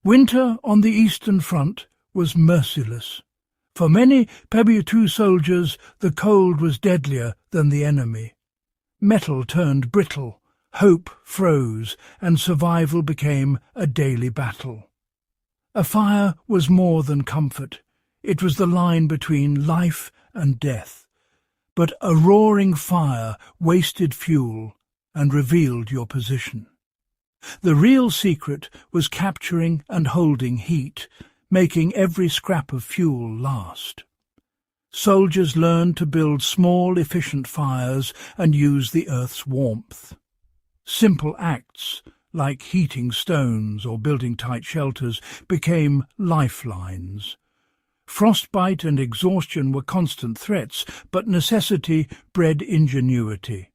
Winter on the Eastern Front was merciless. For many Pebiatu soldiers, the cold was deadlier than the enemy. Metal turned brittle, hope froze, and survival became a daily battle. A fire was more than comfort. It was the line between life and death. But a roaring fire wasted fuel and revealed your position. The real secret was capturing and holding heat, making every scrap of fuel last. Soldiers learned to build small, efficient fires and use the earth's warmth. Simple acts, like heating stones or building tight shelters, became lifelines. Frostbite and exhaustion were constant threats, but necessity bred ingenuity.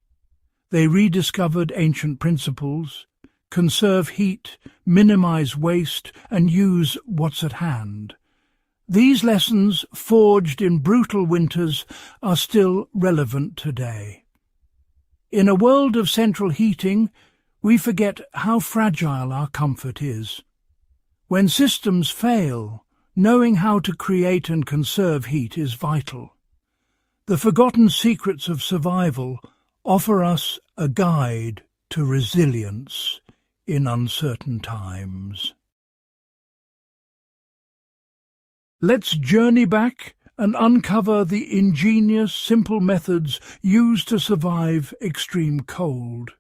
They rediscovered ancient principles: conserve heat, minimize waste, and use what's at hand. These lessons, forged in brutal winters, are still relevant today. In a world of central heating, we forget how fragile our comfort is. When systems fail, knowing how to create and conserve heat is vital. The forgotten secrets of survival offer us a guide to resilience in uncertain times. Let's journey back and uncover the ingenious, simple methods used to survive extreme cold.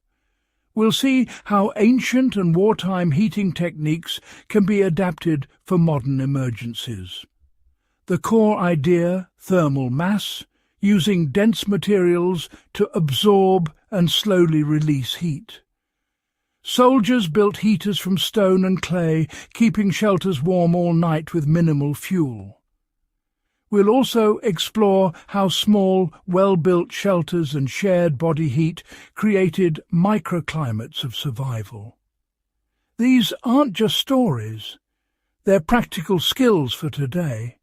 We'll see how ancient and wartime heating techniques can be adapted for modern emergencies. The core idea, thermal mass, using dense materials to absorb and slowly release heat. Soldiers built heaters from stone and clay, keeping shelters warm all night with minimal fuel. We'll also explore how small, well-built shelters and shared body heat created microclimates of survival. These aren't just stories. They're practical skills for today,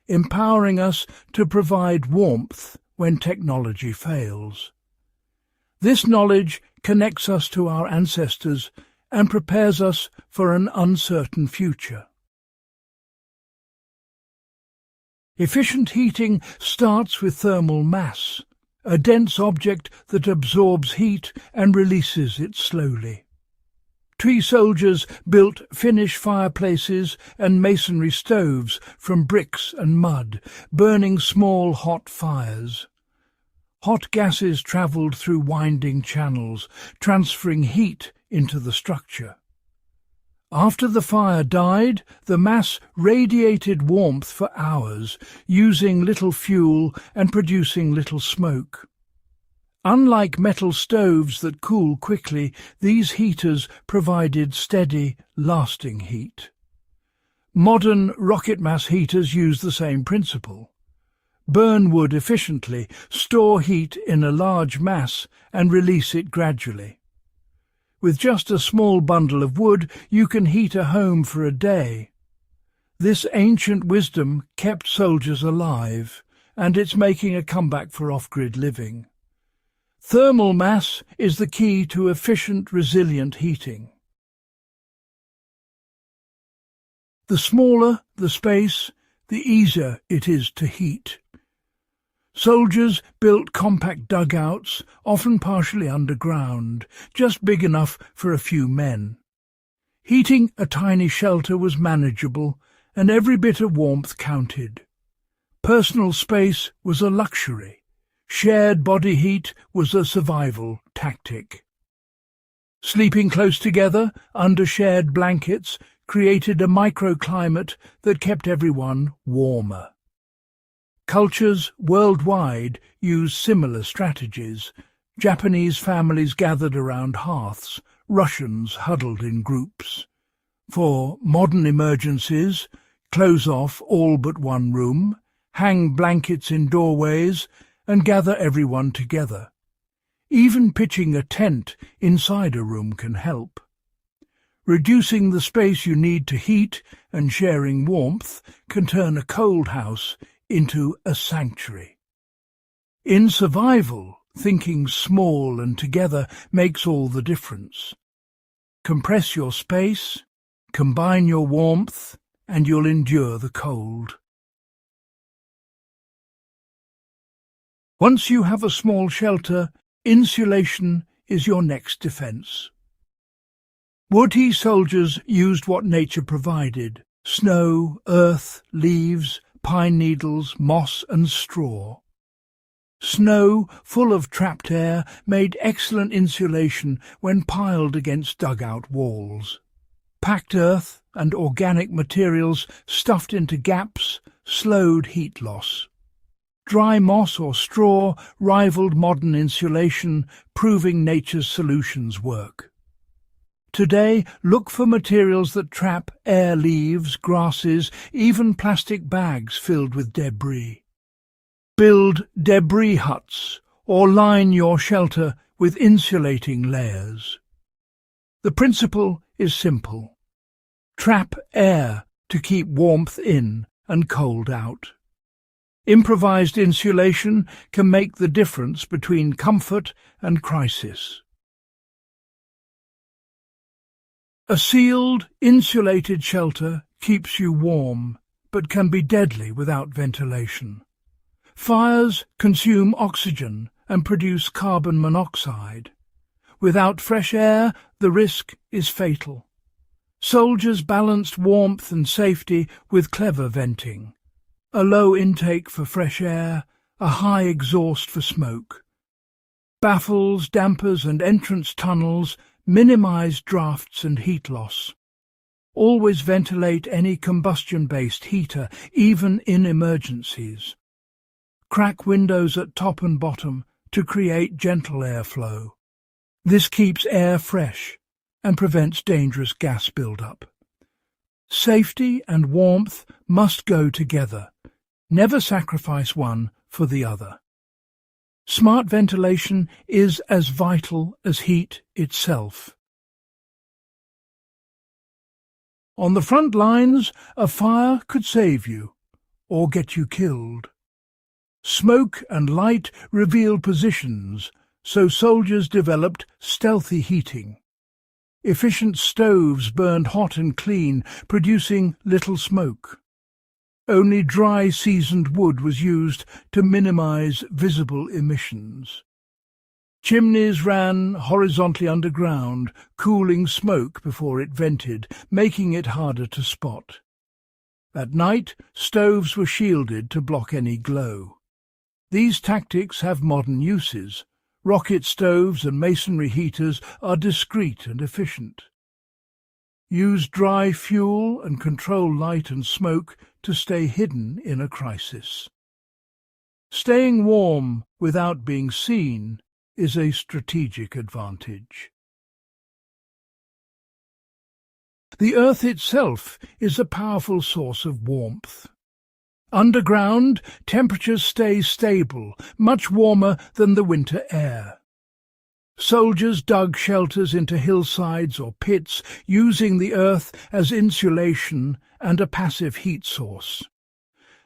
empowering us to provide warmth when technology fails. This knowledge connects us to our ancestors and prepares us for an uncertain future. Efficient heating starts with thermal mass, a dense object that absorbs heat and releases it slowly. Tree soldiers built Finnish fireplaces and masonry stoves from bricks and mud, burning small hot fires. Hot gases travelled through winding channels, transferring heat into the structure. After the fire died, the mass radiated warmth for hours, using little fuel and producing little smoke. Unlike metal stoves that cool quickly, these heaters provided steady, lasting heat. Modern rocket mass heaters use the same principle. Burn wood efficiently, store heat in a large mass, and release it gradually. With just a small bundle of wood, you can heat a home for a day. This ancient wisdom kept soldiers alive, and it's making a comeback for off-grid living. Thermal mass is the key to efficient, resilient heating. The smaller the space, the easier it is to heat. Soldiers built compact dugouts, often partially underground, just big enough for a few men. Heating a tiny shelter was manageable, and every bit of warmth counted. Personal space was a luxury. Shared body heat was a survival tactic. Sleeping close together, under shared blankets, created a microclimate that kept everyone warmer. Cultures worldwide use similar strategies. Japanese families gathered around hearths, Russians huddled in groups. For modern emergencies, close off all but one room, hang blankets in doorways, and gather everyone together. Even pitching a tent inside a room can help. Reducing the space you need to heat and sharing warmth can turn a cold house into a sanctuary. In survival, thinking small and together makes all the difference. Compress your space, Combine your warmth and you'll endure the cold. Once you have a small shelter, insulation is your next defence. Would-he soldiers used what nature provided: snow, earth, leaves, pine needles, moss and straw. Snow, full of trapped air, made excellent insulation when piled against dugout walls. Packed earth and organic materials stuffed into gaps slowed heat loss. Dry moss or straw rivaled modern insulation, proving nature's solutions work. Today, look for materials that trap air, leaves, grasses, even plastic bags filled with debris. Build debris huts or line your shelter with insulating layers. The principle is simple. Trap air to keep warmth in and cold out. Improvised insulation can make the difference between comfort and crisis. A sealed, insulated shelter keeps you warm, but can be deadly without ventilation. Fires consume oxygen and produce carbon monoxide. Without fresh air, the risk is fatal. Soldiers balanced warmth and safety with clever venting. A low intake for fresh air, a high exhaust for smoke. Baffles, dampers and entrance tunnels minimize drafts and heat loss. Always ventilate any combustion-based heater, even in emergencies. Crack windows at top and bottom to create gentle airflow. This keeps air fresh and prevents dangerous gas buildup. Safety and warmth must go together. Never sacrifice one for the other. Smart ventilation is as vital as heat itself. On the front lines, a fire could save you or get you killed. Smoke and light revealed positions, so soldiers developed stealthy heating. Efficient stoves burned hot and clean, producing little smoke. Only dry, seasoned wood was used to minimize visible emissions. Chimneys ran horizontally underground, cooling smoke before it vented, making it harder to spot. At night, stoves were shielded to block any glow. These tactics have modern uses. Rocket stoves and masonry heaters are discreet and efficient. Use dry fuel and control light and smoke to stay hidden in a crisis. Staying warm without being seen is a strategic advantage. The earth itself is a powerful source of warmth. Underground, temperatures stay stable, much warmer than the winter air. Soldiers dug shelters into hillsides or pits, using the earth as insulation and a passive heat source.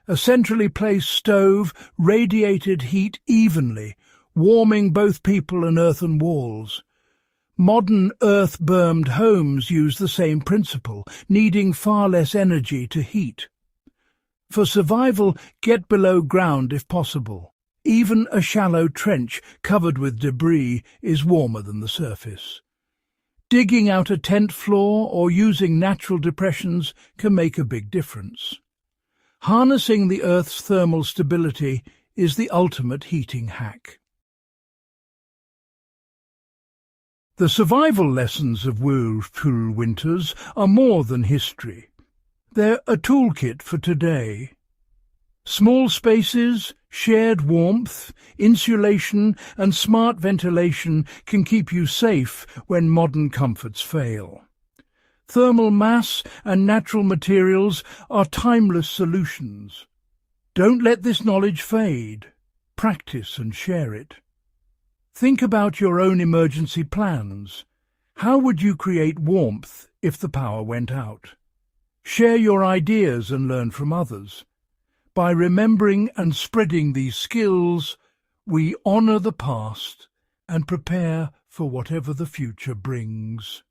A centrally placed stove radiated heat evenly, warming both people and earthen walls. Modern earth-bermed homes use the same principle, needing far less energy to heat. For survival, get below ground if possible. Even a shallow trench covered with debris is warmer than the surface. Digging out a tent floor or using natural depressions can make a big difference. Harnessing the Earth's thermal stability is the ultimate heating hack. The survival lessons of whirlpool winters are more than history. They're a toolkit for today. Small spaces, shared warmth, insulation and smart ventilation can keep you safe when modern comforts fail. Thermal mass and natural materials are timeless solutions. Don't let this knowledge fade. Practice and share it. Think about your own emergency plans. How would you create warmth if the power went out? Share your ideas and learn from others. By remembering and spreading these skills, we honour the past and prepare for whatever the future brings.